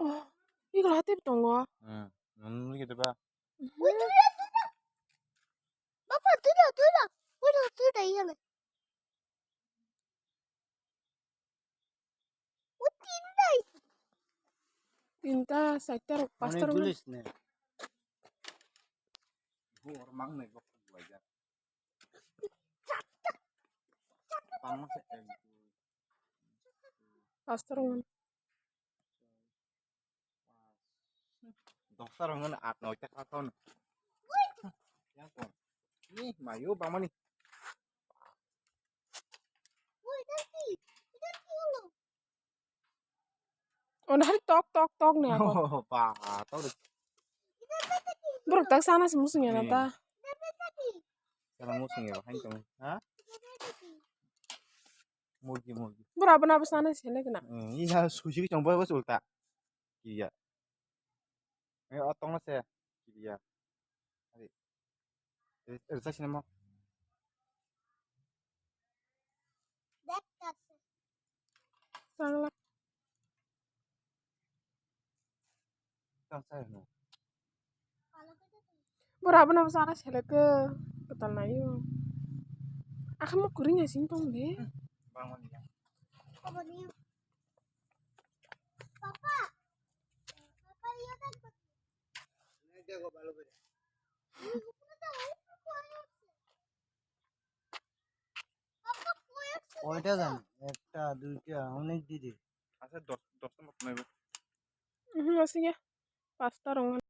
Oh, 이걸 하트 tongo. gitu ba. Bapak tidak. Udah iya lah. Tinta sector pastor. Tulis nih. Gua orang nih gua belajar. Panas ya gitu. Pastor. Dokter ngan at no cek aton. Ya kon. Nih, mayu bang mani. Oh, nah tok nih aku. Oh, pak, tahu deh. Bro, tak sana sih musuhnya nata. Salah musim ya, hancur. Hah? Mugi. Bro, apa sana sih lagi nak? Iya, sushi coba bos ulta. Iya. Ayo otong mas ya. Iya. Ada sih nama. Salah. Saya no. Bro, apa sana sih lagi ketal nayo. Aku mau kuringnya sintong deh. Bangun ya. Papa lihat apa? Ini aja gua balu beda. কয়টা গান একটা দুইটা অনেক দিদি আচ্ছা 10টা মত নেবে Masih ya. Pastor.